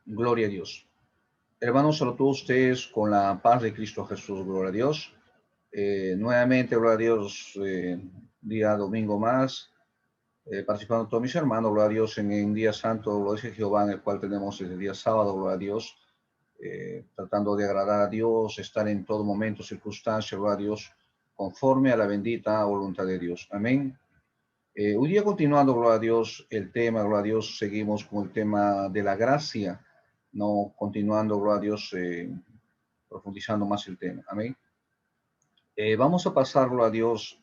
Gloria a Dios. Hermanos, saludo a todos ustedes con la paz de Cristo Jesús. Gloria a Dios. Nuevamente, gloria a Dios, día domingo más, participando todos mis hermanos, gloria a Dios, en día santo, gloria a Jehová, en el cual tenemos el día sábado, gloria a Dios, tratando de agradar a Dios, estar en todo momento, circunstancia, gloria a Dios, conforme a la bendita voluntad de Dios. Amén. Hoy día continuando, gloria a Dios, el tema, gloria a Dios, seguimos con el tema de la gracia, no continuando, gloria a Dios, profundizando más el tema. Amén. Vamos a pasarlo a Dios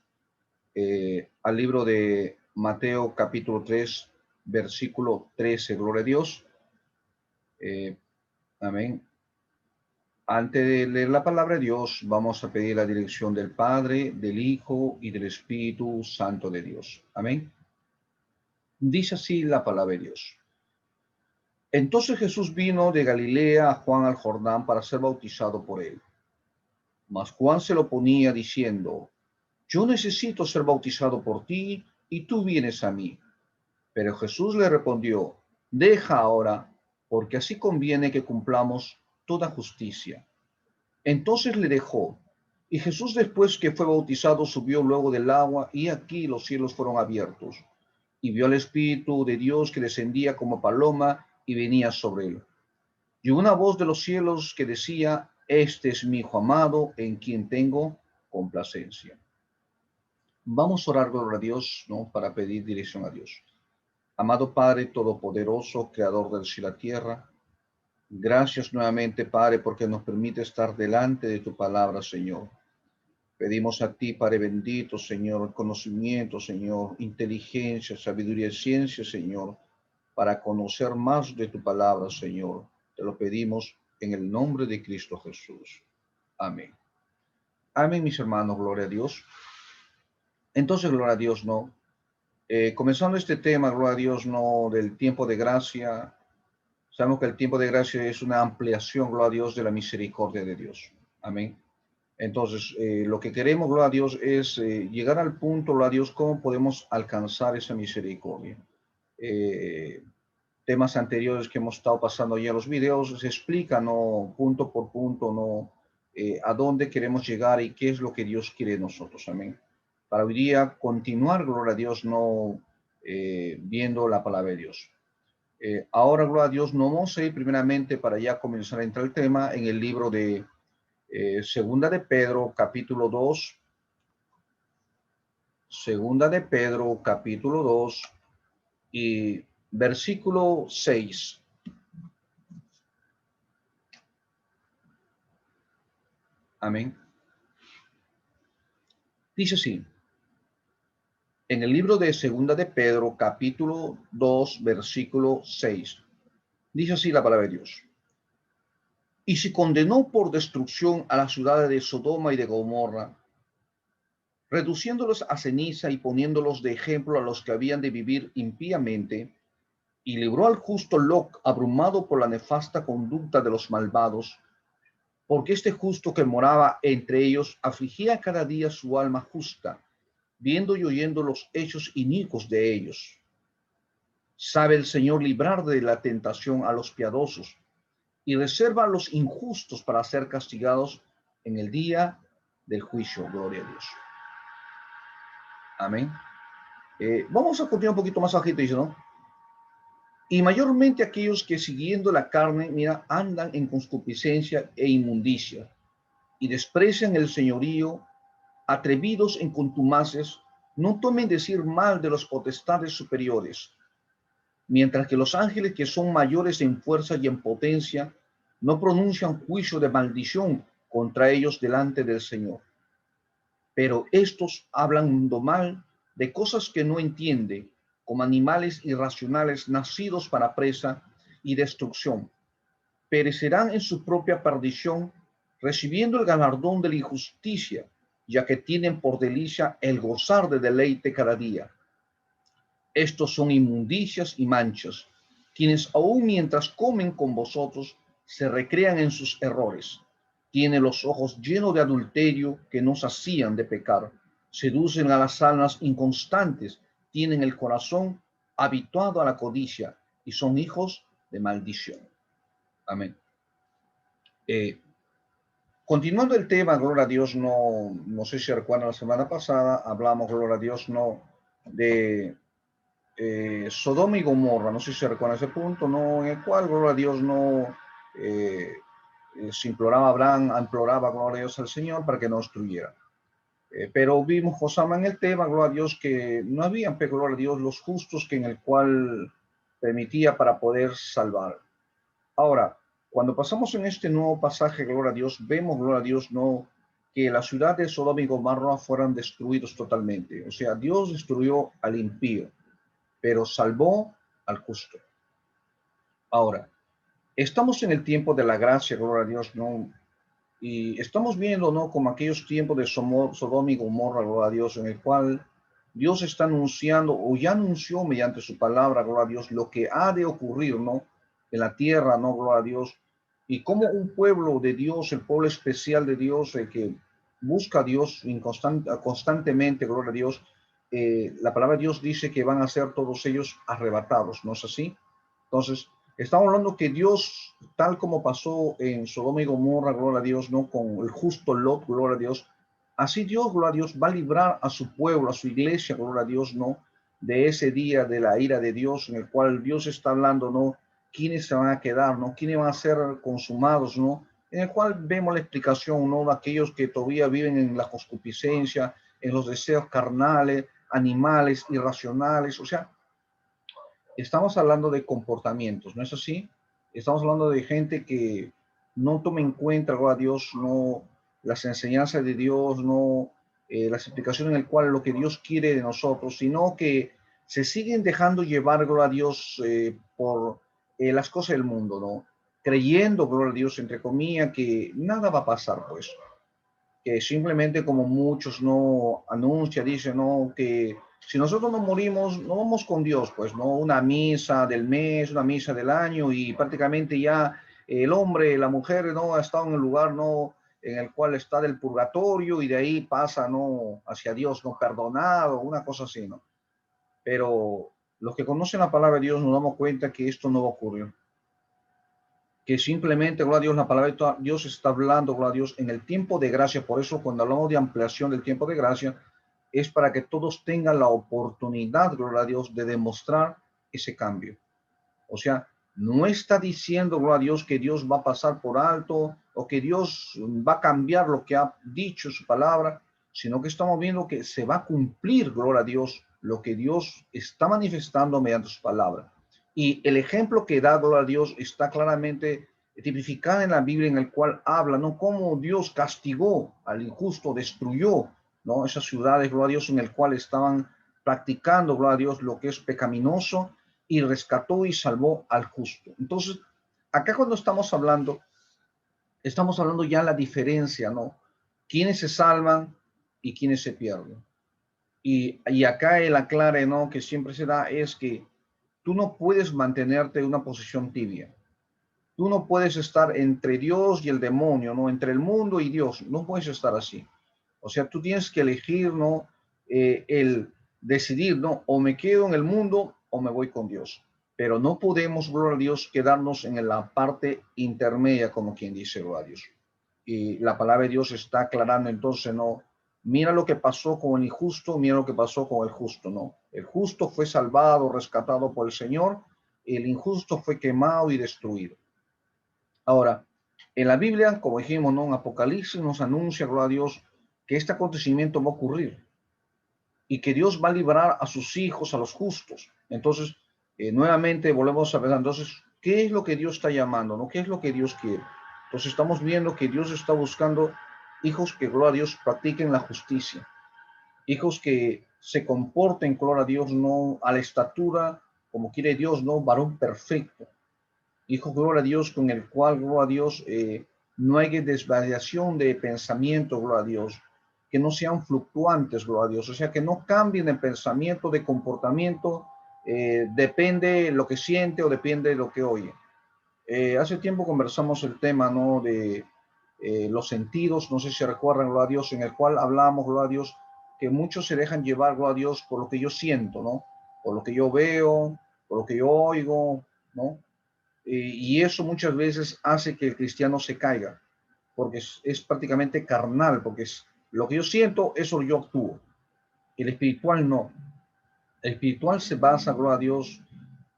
al libro de Mateo capítulo 3, versículo 13. Gloria a Dios. Amén. Antes de leer la palabra de Dios, vamos a pedir la dirección del Padre, del Hijo y del Espíritu Santo de Dios. Amén. Dice así la palabra de Dios. Entonces Jesús vino de Galilea a Juan al Jordán para ser bautizado por él. Mas Juan se lo oponía diciendo: yo necesito ser bautizado por ti y tú vienes a mí. Pero Jesús le respondió: deja ahora, porque así conviene que cumplamos toda justicia. Entonces le dejó. Y Jesús, después que fue bautizado, subió luego del agua, y aquí los cielos fueron abiertos. Y vio al Espíritu de Dios que descendía como paloma y venía sobre él. Y una voz de los cielos que decía: este es mi Hijo amado, en quien tengo complacencia. Vamos a orar, gloria a Dios, ¿no? Para pedir dirección a Dios. Amado Padre Todopoderoso, Creador del cielo y la tierra, gracias nuevamente, Padre, porque nos permite estar delante de tu palabra, Señor. Pedimos a ti, Padre bendito, Señor, conocimiento, Señor, inteligencia, sabiduría y ciencia, Señor, para conocer más de tu palabra, Señor. Te lo pedimos en el nombre de Cristo Jesús. Amén. Amén, mis hermanos, gloria a Dios. Entonces, gloria a Dios, ¿no? Comenzando este tema, gloria a Dios, ¿no? Del tiempo de gracia. Sabemos que el tiempo de gracia es una ampliación, gloria a Dios, de la misericordia de Dios. Amén. Entonces, lo que queremos, gloria a Dios, es llegar al punto, gloria a Dios, cómo podemos alcanzar esa misericordia. Temas anteriores que hemos estado pasando ya en los videos, se explica, ¿no? Punto por punto, ¿no? A dónde queremos llegar y qué es lo que Dios quiere de nosotros. Amén. Para hoy día continuar, gloria a Dios, no viendo la palabra de Dios. Ahora, gloria a Dios, no vamos a ir primeramente para ya comenzar a entrar el tema en el libro de Segunda de Pedro, capítulo 2. Segunda de Pedro, capítulo 2 y versículo 6. Amén. Dice así. En el libro de Segunda de Pedro, capítulo 2, versículo 6. Dice así la palabra de Dios. Y si condenó por destrucción a las ciudades de Sodoma y de Gomorra, reduciéndolos a ceniza y poniéndolos de ejemplo a los que habían de vivir impíamente, y libró al justo Lot, abrumado por la nefasta conducta de los malvados, porque este justo que moraba entre ellos afligía cada día su alma justa, viendo y oyendo los hechos inicuos de ellos. Sabe el Señor librar de la tentación a los piadosos, y reserva a los injustos para ser castigados en el día del juicio. Gloria a Dios. Amén. Vamos a continuar un poquito más bajito, dice, ¿no? Y mayormente aquellos que siguiendo la carne, mira, andan en concupiscencia e inmundicia, y desprecian el señorío, atrevidos en contumaces, no tomen decir mal de los potestades superiores, mientras que los ángeles que son mayores en fuerza y en potencia, no pronuncian juicio de maldición contra ellos delante del Señor. Pero estos hablando mal de cosas que no entiende, como animales irracionales nacidos para presa y destrucción, perecerán en su propia perdición, recibiendo el galardón de la injusticia, ya que tienen por delicia el gozar de deleite cada día. Estos son inmundicias y manchas, quienes aún mientras comen con vosotros se recrean en sus errores. Tienen los ojos llenos de adulterio que no sacían de pecar, seducen a las almas inconstantes, tienen el corazón habituado a la codicia y son hijos de maldición. Amén. Continuando el tema, gloria a Dios, no sé si recuerdan la semana pasada, hablamos, gloria a Dios, de Sodoma y Gomorra, no sé si recuerdan ese punto, en el cual, gloria a Dios, eh, se imploraba, gloria a Dios, al Señor para que no destruyera. Pero vimos, Josama, en el tema, gloria a Dios, que no habían, gloria a Dios, los justos que en el cual permitía para poder salvar. Ahora, cuando pasamos en este nuevo pasaje, gloria a Dios, vemos, gloria a Dios, que la ciudad de Sodoma y Gomorra fueron destruidos totalmente. O sea, Dios destruyó al impío, pero salvó al justo. Ahora, estamos en el tiempo de la gracia, gloria a Dios, y estamos viendo, como aquellos tiempos de Sodoma y Gomorra, gloria a Dios, en el cual Dios está anunciando, o ya anunció mediante su palabra, gloria a Dios, lo que ha de ocurrir, en la tierra, gloria a Dios, y como un pueblo de Dios, el pueblo especial de Dios, el que busca a Dios constantemente, gloria a Dios, la palabra de Dios dice que van a ser todos ellos arrebatados, ¿no es así? Entonces, estamos hablando que Dios, tal como pasó en Sodoma y Gomorra, gloria a Dios, con el justo Lot, gloria a Dios, así Dios, gloria a Dios, va a librar a su pueblo, a su iglesia, gloria a Dios, de ese día de la ira de Dios, en el cual Dios está hablando, quiénes se van a quedar, quiénes van a ser consumados, en el cual vemos la explicación, de aquellos que todavía viven en la concupiscencia, en los deseos carnales, animales, irracionales, o sea, estamos hablando de comportamientos, ¿no es así? Estamos hablando de gente que no toma en cuenta, gloria a Dios, las enseñanzas de Dios, las explicaciones en el cual lo que Dios quiere de nosotros, sino que se siguen dejando llevar, gloria a Dios, por las cosas del mundo, creyendo, gloria a Dios, entre comillas, que nada va a pasar, pues, que simplemente como muchos no anuncian, dicen, que si nosotros no morimos, no vamos con Dios, pues, una misa del mes, una misa del año y prácticamente ya el hombre, la mujer, ha estado en el lugar, en el cual está del purgatorio y de ahí pasa, hacia Dios, perdonado, una cosa así, Pero los que conocen la palabra de Dios nos damos cuenta que esto no va a ocurrir, que simplemente, gloria a Dios, la palabra de Dios está hablando, gloria a Dios, en el tiempo de gracia. Por eso cuando hablamos de ampliación del tiempo de gracia, es para que todos tengan la oportunidad, gloria a Dios, de demostrar ese cambio. O sea, no está diciendo, gloria a Dios, que Dios va a pasar por alto o que Dios va a cambiar lo que ha dicho su palabra, sino que estamos viendo que se va a cumplir, gloria a Dios, lo que Dios está manifestando mediante su palabra. Y el ejemplo que da, gloria a Dios, está claramente tipificado en la Biblia, en el cual habla, cómo Dios castigó al injusto, destruyó, esas ciudades, gloria a Dios, en el cual estaban practicando, gloria a Dios, lo que es pecaminoso, y rescató y salvó al justo. Entonces, acá cuando estamos hablando ya la diferencia, Quiénes se salvan y quiénes se pierden. Y acá el aclare, que siempre se da es que tú no puedes mantenerte en una posición tibia. Tú no puedes estar entre Dios y el demonio, entre el mundo y Dios. No puedes estar así. O sea, tú tienes que elegir, el decidir, o me quedo en el mundo o me voy con Dios. Pero no podemos, gloria a Dios, quedarnos en la parte intermedia, como quien dice, gloria a Dios. Y la palabra de Dios está aclarando entonces, mira lo que pasó con el injusto, mira lo que pasó con el justo, El justo fue salvado, rescatado por el Señor, el injusto fue quemado y destruido. Ahora, en la Biblia, como dijimos, en Apocalipsis nos anuncia, gloria a Dios, que este acontecimiento va a ocurrir y que Dios va a librar a sus hijos, a los justos. Entonces, nuevamente volvemos a ver, entonces, ¿qué es lo que Dios está llamando? ¿Qué es lo que Dios quiere? Entonces, estamos viendo que Dios está buscando hijos que, gloria a Dios, practiquen la justicia, hijos que se comporten, gloria a Dios, a la estatura, como quiere Dios, varón perfecto. Hijo, gloria a Dios, con el cual, gloria a Dios, no hay desvariación de pensamiento, gloria a Dios, que no sean fluctuantes, gloria a Dios, o sea, que no cambien de pensamiento, de comportamiento, depende de lo que siente o depende de lo que oye. Hace tiempo conversamos el tema, de los sentidos, no sé si recuerdan, gloria a Dios, en el cual hablamos, gloria a Dios, que muchos se dejan llevar, gloria a Dios, por lo que yo siento, por lo que yo veo, por lo que yo oigo, ¿no? y eso muchas veces hace que el cristiano se caiga, porque es prácticamente carnal, porque es lo que yo siento, eso yo actúo. El espiritual no. El espiritual se basa, gloria a Dios,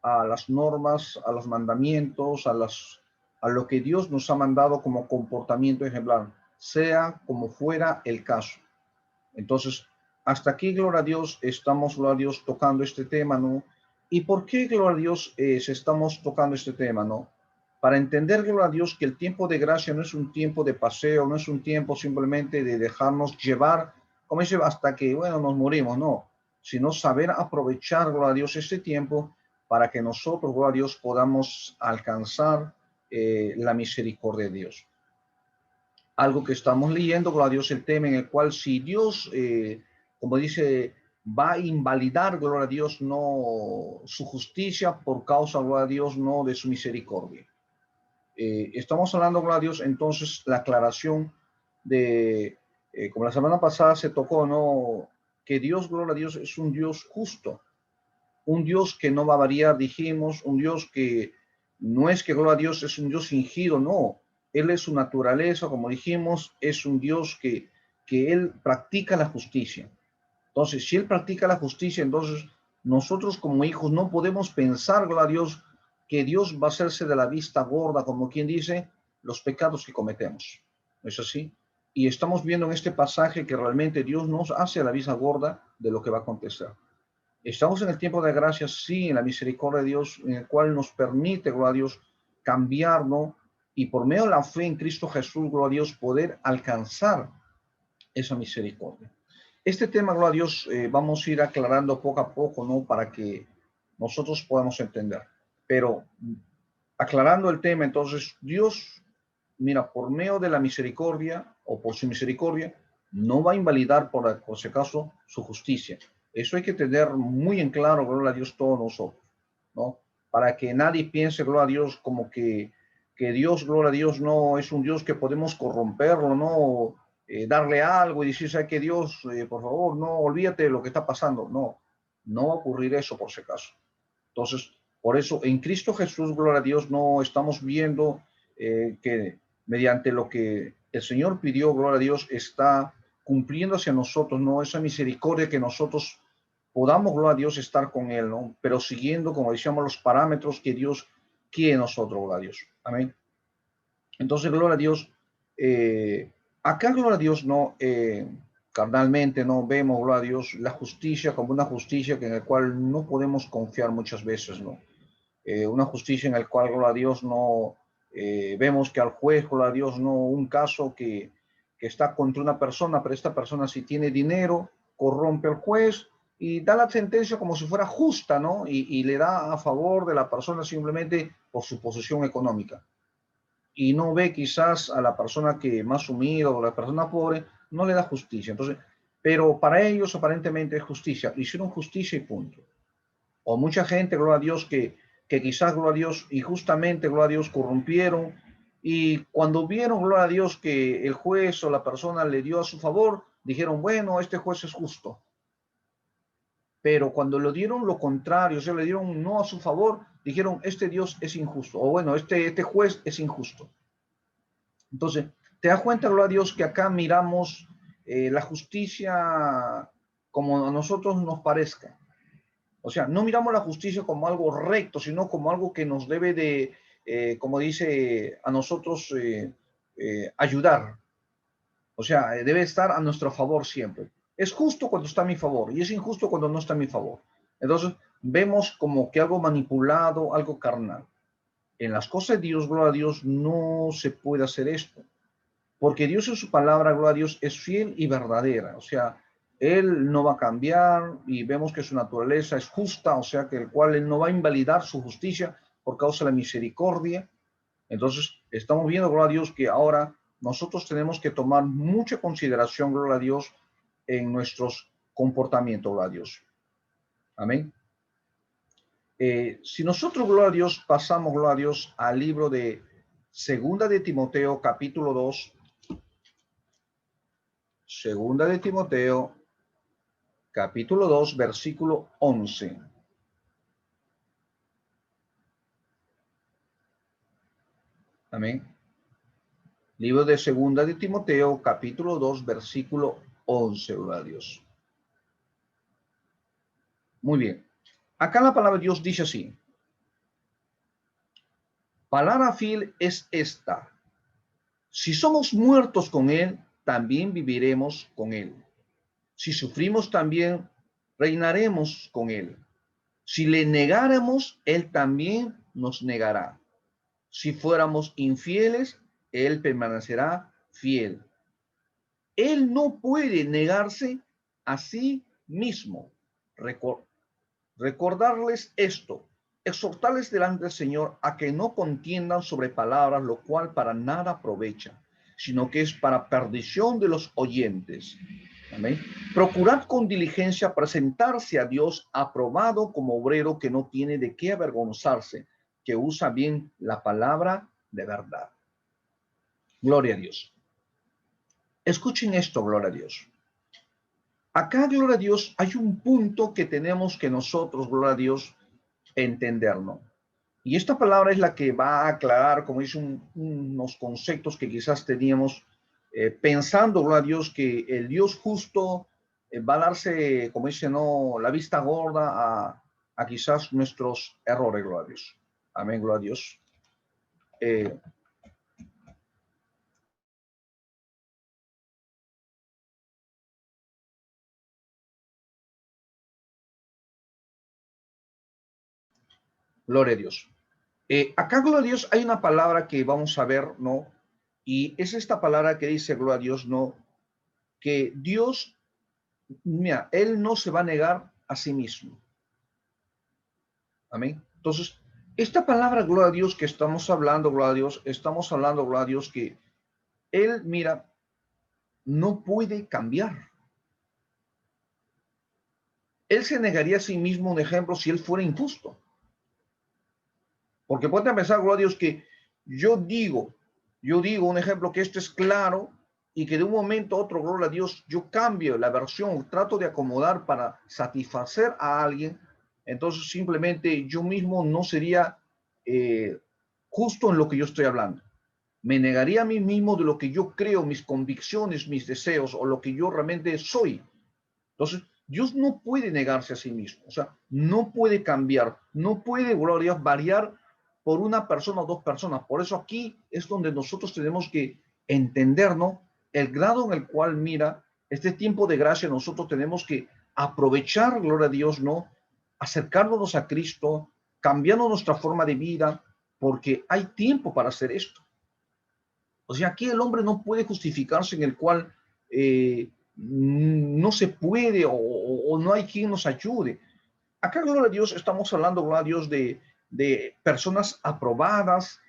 a las normas, a los mandamientos, a lo que Dios nos ha mandado como comportamiento ejemplar, sea como fuera el caso. Entonces, hasta aquí, gloria a Dios, estamos, gloria a Dios, tocando este tema, ¿no? ¿Y por qué, gloria a Dios, estamos tocando este tema, ¿no? Para entender, gloria a Dios, que el tiempo de gracia no es un tiempo de paseo, no es un tiempo simplemente de dejarnos llevar, como dice, hasta que, bueno, nos morimos, no, sino saber aprovechar, gloria a Dios, este tiempo para que nosotros, gloria a Dios, podamos alcanzar la misericordia de Dios. Algo que estamos leyendo, gloria a Dios, el tema en el cual si Dios, como dice, va a invalidar, gloria a Dios, no su justicia por causa, gloria a Dios, no de su misericordia. Estamos hablando, gloria a Dios, entonces la aclaración de, como la semana pasada se tocó, ¿no? Que Dios, gloria a Dios, es un Dios justo, un Dios que no va a variar, dijimos, un Dios que no es que, gloria a Dios, es un Dios fingido, no. Él es su naturaleza, como dijimos, es un Dios que Él practica la justicia. Entonces, si Él practica la justicia, entonces nosotros como hijos no podemos pensar, gloria a Dios, que Dios va a hacerse de la vista gorda, como quien dice, los pecados que cometemos. ¿No es así? Y estamos viendo en este pasaje que realmente Dios nos hace la vista gorda de lo que va a acontecer. Estamos en el tiempo de gracia, sí, en la misericordia de Dios, en el cual nos permite, gloria a Dios, cambiarnos y por medio de la fe en Cristo Jesús, gloria a Dios, poder alcanzar esa misericordia. Este tema, gloria a Dios, vamos a ir aclarando poco a poco, ¿no? Para que nosotros podamos entender. Pero aclarando el tema, entonces, Dios, mira, por medio de la misericordia o por su misericordia, no va a invalidar, por si acaso, su justicia. Eso hay que tener muy en claro, gloria a Dios, todos nosotros, ¿no? Para que nadie piense, gloria a Dios, como que Dios, gloria a Dios, no es un Dios que podemos corromperlo, ¿no? Darle algo y decir, ¿sabe que Dios, por favor, no olvídate de lo que está pasando? No, no va a ocurrir eso, por si acaso. Entonces, por eso en Cristo Jesús, gloria a Dios, no estamos viendo que mediante lo que el Señor pidió, gloria a Dios, está cumpliendo hacia nosotros, ¿no? Esa misericordia que nosotros podamos, gloria a Dios, estar con Él, ¿no? Pero siguiendo, como decíamos, los parámetros que Dios quiere nosotros, gloria a Dios. Amén. Entonces, gloria a Dios. Acá, gloria a Dios, no, carnalmente no vemos, gloria a Dios, la justicia como una justicia en la cual no podemos confiar muchas veces, ¿no? Una justicia en la cual, gloria a Dios, no vemos que al juez, gloria a Dios, no un caso que está contra una persona, pero esta persona si tiene dinero, corrompe al juez y da la sentencia como si fuera justa, ¿no? Y le da a favor de la persona simplemente por su posición económica. Y no ve quizás a la persona que más sumida o la persona pobre, no le da justicia. Entonces, pero para ellos aparentemente es justicia. Hicieron justicia y punto. O mucha gente, gloria a Dios, que quizás, gloria a Dios, injustamente, gloria a Dios, corrompieron. Y cuando vieron, gloria a Dios, que el juez o la persona le dio a su favor, dijeron, bueno, este juez es justo. Pero cuando le dieron lo contrario, o sea, le dieron no a su favor, dijeron, este Dios es injusto. O bueno, este juez es injusto. Entonces, te das cuenta, gloria a Dios, que acá miramos la justicia como a nosotros nos parezca. O sea, no miramos la justicia como algo recto, sino como algo que nos debe de, como dice, a nosotros ayudar. O sea, debe estar a nuestro favor siempre. Es justo cuando está a mi favor y es injusto cuando no está a mi favor. Entonces, vemos como que algo manipulado, algo carnal. En las cosas de Dios, gloria a Dios, no se puede hacer esto. Porque Dios en su palabra, gloria a Dios, es fiel y verdadera. O sea, Él no va a cambiar y vemos que su naturaleza es justa, o sea, que el cual Él no va a invalidar su justicia por causa de la misericordia. Entonces, estamos viendo, gloria a Dios, que ahora nosotros tenemos que tomar mucha consideración, gloria a Dios, en nuestros comportamientos, gloria a Dios. Amén. Si nosotros, gloria a Dios, pasamos, gloria a Dios, al libro de Segunda de Timoteo, capítulo 2, Segunda de Timoteo, capítulo 2, versículo 11. Amén. Libro de Segunda de Timoteo, capítulo 2, versículo 11, gloria a Dios. Muy bien. Acá la palabra de Dios dice así. Palabra fiel es esta. Si somos muertos con Él, también viviremos con Él. Si sufrimos, también reinaremos con Él. Si le negáramos, Él también nos negará. Si fuéramos infieles, Él permanecerá fiel. Él no puede negarse a sí mismo. Recordarles esto, exhortarles delante del Señor a que no contiendan sobre palabras, lo cual para nada aprovecha, sino que es para perdición de los oyentes. Amén. Procurad con diligencia presentarse a Dios aprobado como obrero que no tiene de qué avergonzarse, que usa bien la palabra de verdad. Gloria a Dios. Escuchen esto, gloria a Dios. Acá, gloria a Dios, hay un punto que tenemos que nosotros, gloria a Dios, entendernos. Y esta palabra es la que va a aclarar, como dice, unos conceptos que quizás teníamos pensando, gloria a Dios, que el Dios justo va a darse, como dice, no, la vista gorda a quizás nuestros errores, gloria a Dios. Amén, gloria a Dios. Gloria a Dios. Acá, gloria a Dios, hay una palabra que vamos a ver, ¿no? Y es esta palabra que dice, gloria a Dios, ¿no? Que Dios, mira, Él no se va a negar a sí mismo. Amén. Entonces, esta palabra, gloria a Dios, que estamos hablando, gloria a Dios, estamos hablando, gloria a Dios, que Él, mira, no puede cambiar. Él se negaría a sí mismo, un ejemplo, si Él fuera injusto. Porque pueden pensar, gloria a Dios, que yo digo un ejemplo que esto es claro y que de un momento a otro, gloria a Dios, yo cambio la versión, trato de acomodar para satisfacer a alguien, entonces simplemente yo mismo no sería justo en lo que yo estoy hablando. Me negaría a mí mismo de lo que yo creo, mis convicciones, mis deseos o lo que yo realmente soy. Entonces, Dios no puede negarse a sí mismo, o sea, no puede cambiar, no puede, gloria, variar por una persona o dos personas. Por eso aquí es donde nosotros tenemos que entendernos el grado en el cual, mira, este tiempo de gracia nosotros tenemos que aprovechar, gloria a Dios, ¿no? Acercarnos a Cristo, cambiando nuestra forma de vida, porque hay tiempo para hacer esto. O sea, aquí el hombre no puede justificarse en el cual no se puede o no hay quien nos ayude. Acá, gloria a Dios, estamos hablando, gloria a Dios, de personas aprobadas,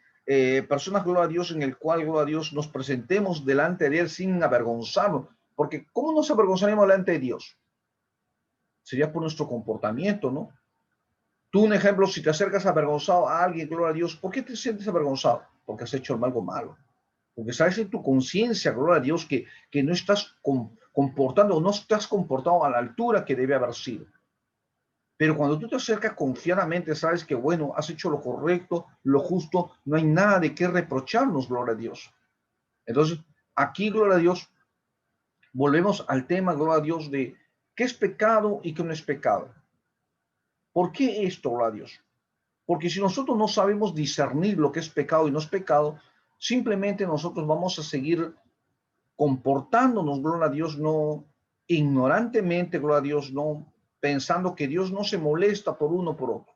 personas, gloria a Dios, en el cual, gloria a Dios, nos presentemos delante de Él sin avergonzarnos. Porque, ¿cómo nos avergonzaremos delante de Dios? Sería por nuestro comportamiento, ¿no? Tú, un ejemplo, si te acercas avergonzado a alguien, gloria a Dios, ¿por qué te sientes avergonzado? Porque has hecho algo malo. Porque sabes en tu conciencia, gloria a Dios, que no estás comportando o no estás comportado a la altura que debe haber sido. Pero cuando tú te acercas confiadamente, sabes que, bueno, has hecho lo correcto, lo justo, no hay nada de qué reprocharnos, gloria a Dios. Entonces, aquí, gloria a Dios, volvemos al tema, gloria a Dios, de qué es pecado y qué no es pecado. ¿Por qué esto, gloria a Dios? Porque si nosotros no sabemos discernir lo que es pecado y no es pecado, simplemente nosotros vamos a seguir comportándonos, gloria a Dios, no ignorantemente, gloria a Dios, no pensando que Dios no se molesta por uno por otro.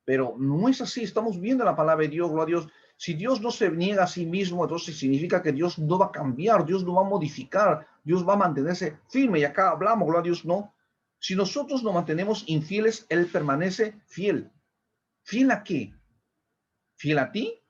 Pero no es así, estamos viendo la palabra de Dios, gloria a Dios. Si Dios no se niega a sí mismo, entonces significa que Dios no va a cambiar, Dios no va a modificar, Dios va a mantenerse firme. Y acá hablamos, gloria a Dios, no. Si nosotros nos mantenemos infieles, Él permanece fiel. ¿Fiel a qué? ¿Fiel a ti?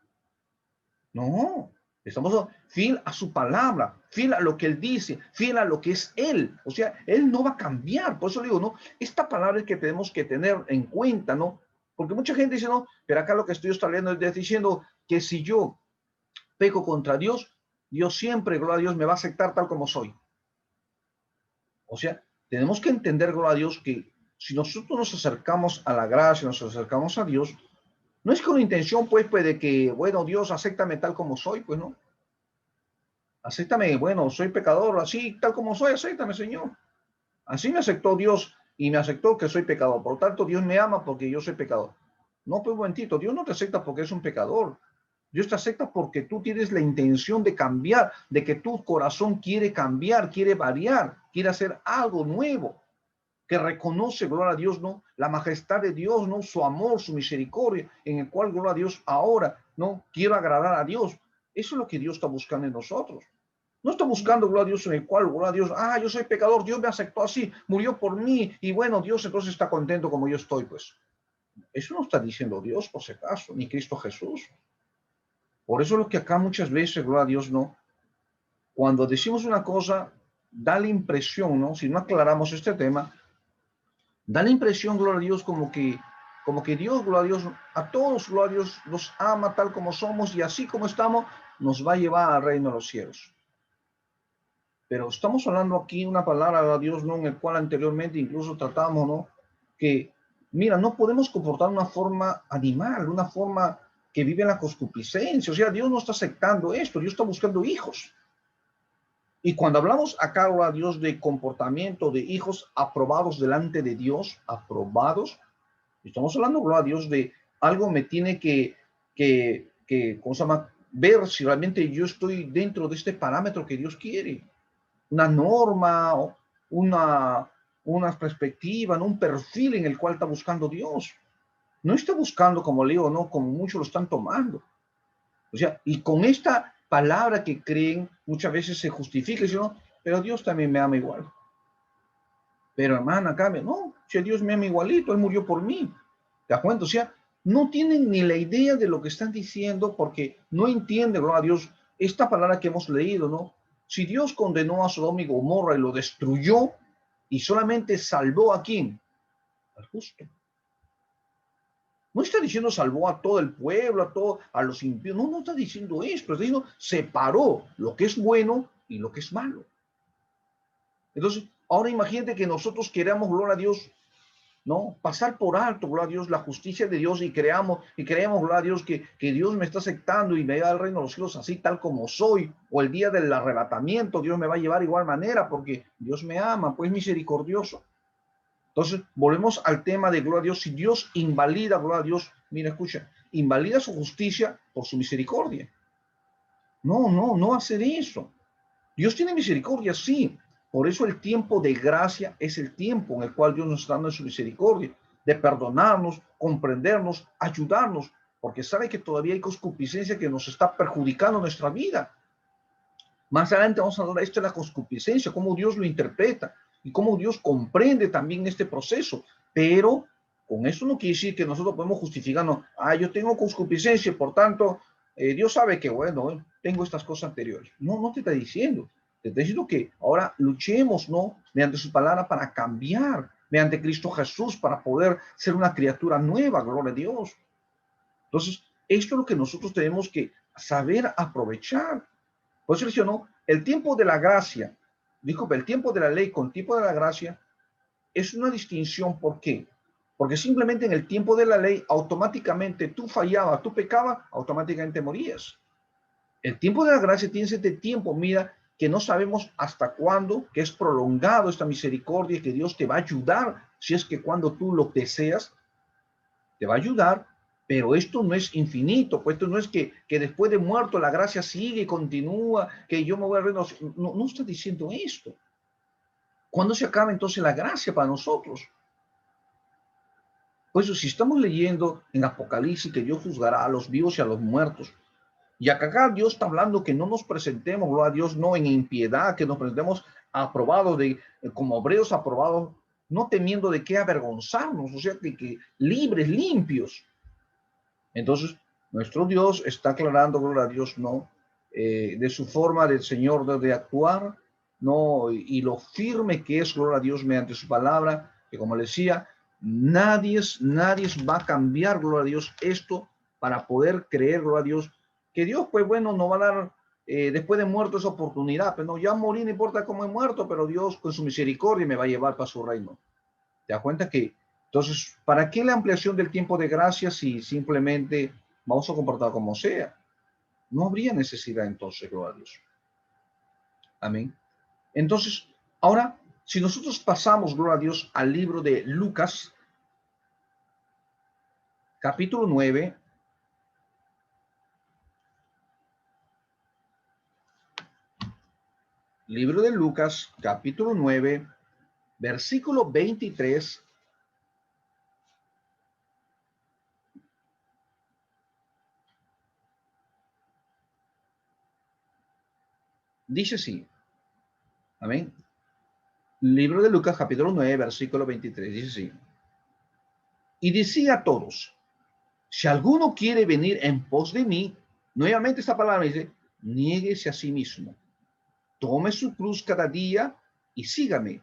No, estamos fiel a su palabra, fiel a lo que Él dice, fiel a lo que es Él. O sea, Él no va a cambiar. Por eso digo, no, esta palabra es que tenemos que tener en cuenta, ¿no? Porque mucha gente dice, no, pero acá lo que estoy leyendo es diciendo que si yo peco contra Dios, Dios siempre, gloria a Dios, me va a aceptar tal como soy. O sea, tenemos que entender, gloria a Dios, que si nosotros nos acercamos a la gracia, nos acercamos a Dios, No es con intención, pues, de que, bueno, Dios, acéptame tal como soy, pues no. Acéptame, bueno, soy pecador, así, tal como soy, acéptame, Señor. Así me aceptó Dios y me aceptó que soy pecador. Por lo tanto, Dios me ama porque yo soy pecador. No, pues, un momentito, Dios no te acepta porque es un pecador. Dios te acepta porque tú tienes la intención de cambiar, de que tu corazón quiere cambiar, quiere variar, quiere hacer algo nuevo, que reconoce, gloria a Dios, ¿no? La majestad de Dios, ¿no? Su amor, su misericordia, en el cual, gloria a Dios, ahora, ¿no? Quiero agradar a Dios. Eso es lo que Dios está buscando en nosotros. No está buscando, gloria a Dios, en el cual, gloria a Dios, yo soy pecador, Dios me aceptó así, murió por mí, y bueno, Dios entonces está contento como yo estoy, pues. Eso no está diciendo Dios, por si acaso, ni Cristo Jesús. Por eso es lo que acá muchas veces, gloria a Dios, no. Cuando decimos una cosa, da la impresión, ¿no? Si no aclaramos este tema, da la impresión, gloria a Dios, como que Dios, gloria a Dios, a todos, gloria a Dios, los ama tal como somos y así como estamos, nos va a llevar al reino de los cielos. Pero estamos hablando aquí una palabra de Dios, ¿no? En el cual anteriormente incluso tratamos, ¿no? Que, mira, no podemos comportar una forma animal, una forma que vive en la concupiscencia. O sea, Dios no está aceptando esto, Dios está buscando hijos. Y cuando hablamos acá, a Dios, de comportamiento de hijos aprobados delante de Dios, aprobados, estamos hablando, gloria a Dios, de algo me tiene ¿cómo se llama? Ver si realmente yo estoy dentro de este parámetro que Dios quiere. Una norma, una perspectiva, ¿no? Un perfil en el cual está buscando Dios. No está buscando, como leo, ¿no? Como muchos lo están tomando. O sea, y con esta palabra que creen, muchas veces se justifica, ¿no? Pero Dios también me ama igual. Pero hermana, cambia, no, si Dios me ama igualito, Él murió por mí. ¿Te das cuenta? O sea, no tienen ni la idea de lo que están diciendo porque no entienden, gloria a Dios, esta palabra que hemos leído, ¿no? Si Dios condenó a Sodoma y Gomorra y lo destruyó y solamente salvó a quién? Al justo. No está diciendo salvó a todo el pueblo, a los impíos. No, no está diciendo esto. Está diciendo separó lo que es bueno y lo que es malo. Entonces, ahora imagínate que nosotros queramos, gloria a Dios, ¿no? Pasar por alto, gloria a Dios, la justicia de Dios y creemos, gloria a Dios, que Dios me está aceptando y me lleva al reino de los cielos así tal como soy, o el día del arrebatamiento Dios me va a llevar de igual manera porque Dios me ama, pues misericordioso. Entonces, volvemos al tema de gloria a Dios. Si Dios invalida, gloria a Dios, mira, escucha, invalida su justicia por su misericordia. No, no, no hacer eso. Dios tiene misericordia, sí. Por eso el tiempo de gracia es el tiempo en el cual Dios nos está dando su misericordia, de perdonarnos, comprendernos, ayudarnos, porque sabe que todavía hay concupiscencia que nos está perjudicando nuestra vida. Más adelante vamos a hablar de esto de la concupiscencia, cómo Dios lo interpreta y cómo Dios comprende también este proceso. Pero con eso no quiere decir que nosotros podemos justificarnos, yo tengo concupiscencia, por tanto, Dios sabe que, bueno, tengo estas cosas anteriores. No, no te está diciendo. Te está diciendo que ahora luchemos, ¿no? Mediante su palabra para cambiar, mediante Cristo Jesús, para poder ser una criatura nueva, gloria a Dios. Entonces, esto es lo que nosotros tenemos que saber aprovechar. Por eso dice, ¿no? El tiempo de la gracia, disculpe, el tiempo de la ley con tiempo de la gracia es una distinción. ¿Por qué? Porque simplemente en el tiempo de la ley, automáticamente tú fallabas, tú pecabas, automáticamente morías. El tiempo de la gracia tiene este tiempo, mira, que no sabemos hasta cuándo, que es prolongado esta misericordia, que Dios te va a ayudar, si es que cuando tú lo deseas, te va a ayudar, pero esto no es infinito, pues esto no es que después de muerto la gracia sigue y continúa, que yo me voy a reino. No, no está diciendo esto. ¿Cuándo se acaba entonces la gracia para nosotros? Pues si estamos leyendo en Apocalipsis que Dios juzgará a los vivos y a los muertos, y acá Dios está hablando que no nos presentemos, gloria a Dios, no en impiedad, que nos presentemos aprobados, como obreros aprobados, no temiendo de qué avergonzarnos, o sea, que libres, limpios. Entonces, nuestro Dios está aclarando, gloria a Dios, ¿no? De su forma del Señor de actuar, ¿no? Y lo firme que es, gloria a Dios, mediante su palabra, que como le decía, nadie va a cambiar, gloria a Dios, esto para poder creer, gloria a Dios, que Dios, pues bueno, no va a dar después de muerto esa oportunidad, pero no, ya morí, no importa cómo he muerto, pero Dios con su misericordia me va a llevar para su reino. ¿Te das cuenta que Entonces, ¿para qué la ampliación del tiempo de gracia si simplemente vamos a comportar como sea? No habría necesidad entonces, gloria a Dios. Amén. Entonces, ahora, si nosotros pasamos, gloria a Dios, al libro de Lucas, capítulo 9, libro de Lucas, capítulo 9, versículo 23, dice así, amén. Libro de Lucas, capítulo 9, versículo 23, dice así. Y decía a todos, si alguno quiere venir en pos de mí, nuevamente esta palabra dice, niéguese a sí mismo, tome su cruz cada día y sígame,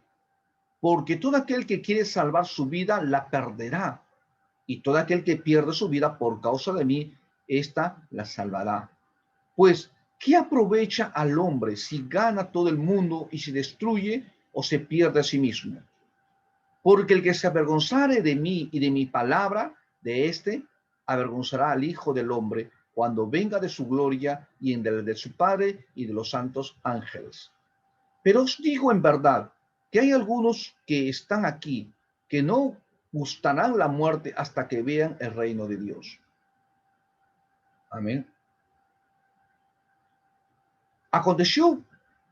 porque todo aquel que quiere salvar su vida la perderá, y todo aquel que pierde su vida por causa de mí, ésta la salvará. Pues, ¿qué aprovecha al hombre si gana todo el mundo y se destruye o se pierde a sí mismo? Porque el que se avergonzare de mí y de mi palabra, de éste avergonzará al Hijo del Hombre cuando venga de su gloria y en el de su Padre y de los santos ángeles. Pero os digo en verdad que hay algunos que están aquí que no gustarán la muerte hasta que vean el reino de Dios. Amén. Aconteció,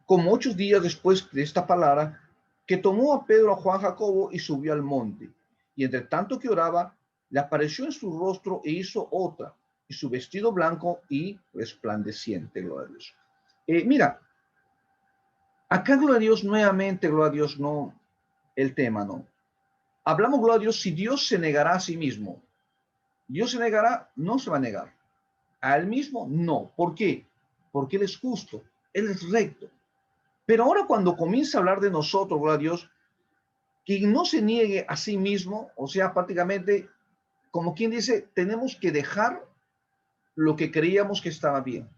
como 8 días después de esta palabra, que tomó a Pedro, a Juan, Jacobo y subió al monte. Y entre tanto que oraba, le apareció en su rostro e hizo otra, y su vestido blanco y resplandeciente. Gloria a Dios. Mira, acá, gloria a Dios, nuevamente, gloria a Dios, no el tema, no. Hablamos, gloria a Dios, si Dios se negará a sí mismo. Dios se negará, no se va a negar. A él mismo, no. ¿Por qué? Porque Él es justo, Él es recto. Pero ahora cuando comienza a hablar de nosotros, gloria a Dios, quien no se niegue a sí mismo, o sea, prácticamente, como quien dice, tenemos que dejar lo que creíamos que estaba bien,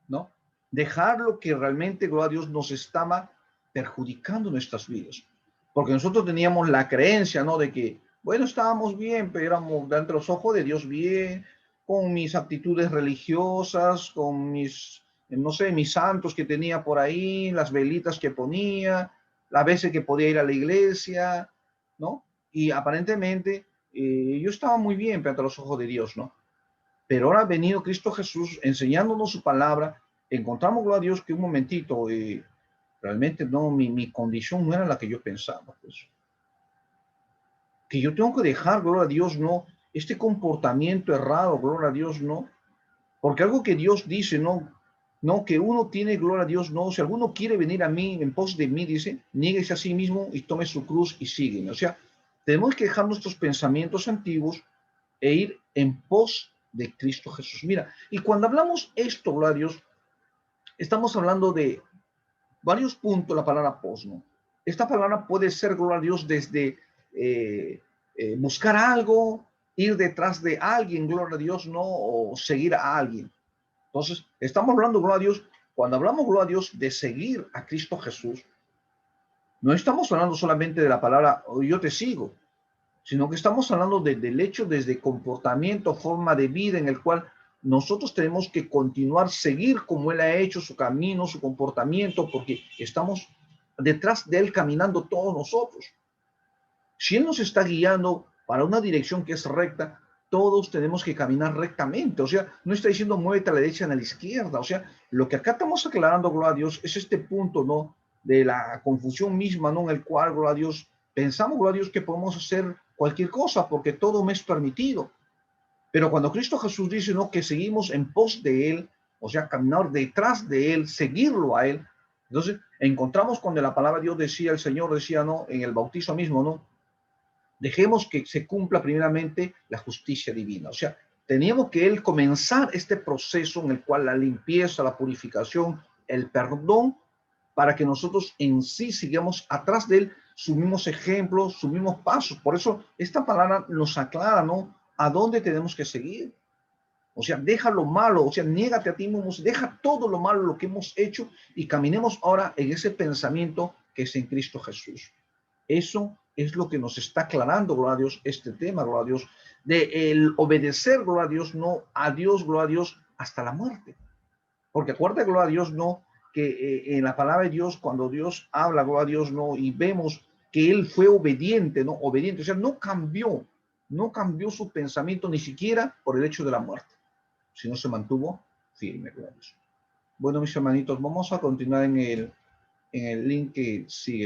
¿no? Dejar lo que realmente, gloria a Dios, nos estaba perjudicando nuestras vidas. Porque nosotros teníamos la creencia, ¿no? De que, bueno, estábamos bien, pero éramos ante los ojos de Dios bien, con mis actitudes religiosas, con mis, no sé, mis santos que tenía por ahí, las velitas que ponía, las veces que podía ir a la iglesia, ¿no? Y aparentemente yo estaba muy bien ante los ojos de Dios, ¿no? Pero ahora ha venido Cristo Jesús enseñándonos su palabra. Encontramos, gloria a Dios, que un momentito, realmente no, mi condición no era la que yo pensaba. Pues. Que yo tengo que dejar, gloria a Dios, no, este comportamiento errado, gloria a Dios, no. Porque algo que Dios dice, no, no, que uno tiene, gloria a Dios, no. Si alguno quiere venir a mí, en pos de mí, dice, niéguese a sí mismo y tome su cruz y sígueme. O sea, tenemos que dejar nuestros pensamientos antiguos e ir en pos de Cristo Jesús. Mira, y cuando hablamos esto, gloria a Dios, estamos hablando de varios puntos, la palabra pos, ¿no? Esta palabra puede ser, gloria a Dios, desde buscar algo, ir detrás de alguien, gloria a Dios, ¿no? O seguir a alguien. Entonces, estamos hablando, gloria a Dios, cuando hablamos, gloria a Dios, de seguir a Cristo Jesús, no estamos hablando solamente de la palabra, oh, yo te sigo, sino que estamos hablando del hecho desde comportamiento, forma de vida en el cual nosotros tenemos que continuar, seguir como Él ha hecho su camino, su comportamiento, porque estamos detrás de Él caminando todos nosotros. Si Él nos está guiando para una dirección que es recta, todos tenemos que caminar rectamente. O sea, no está diciendo muévete a la derecha, a la izquierda. O sea, lo que acá estamos aclarando, gloria a Dios, es este punto, ¿no? De la confusión misma, ¿no? En el cual, gloria a Dios, pensamos, gloria a Dios, que podemos hacer cualquier cosa porque todo me es permitido. Pero cuando Cristo Jesús dice, ¿no? Que seguimos en pos de Él, o sea, caminar detrás de Él, seguirlo a Él. Entonces, encontramos cuando la palabra de Dios decía, el Señor decía, ¿no? En el bautizo mismo, ¿no? Dejemos que se cumpla primeramente la justicia divina. O sea, teníamos que Él comenzar este proceso en el cual la limpieza, la purificación, el perdón, para que nosotros en sí sigamos atrás de Él sus mismos ejemplos, sus mismos pasos. Por eso esta palabra nos aclara, ¿no? A dónde tenemos que seguir. O sea, deja lo malo, o sea, niégate a ti mismo, deja todo lo malo, lo que hemos hecho y caminemos ahora en ese pensamiento que es en Cristo Jesús. Eso es lo que nos está aclarando, gloria a Dios, este tema, gloria a Dios, de el obedecer, gloria a Dios, no a Dios, gloria a Dios, hasta la muerte. Porque acuérdate, gloria a Dios, no, que en la palabra de Dios, cuando Dios habla, gloria a Dios, no, y vemos que Él fue obediente, no, obediente, o sea, no cambió su pensamiento ni siquiera por el hecho de la muerte, sino se mantuvo firme, gloria a Dios. Bueno, mis hermanitos, vamos a continuar en el link que sigue.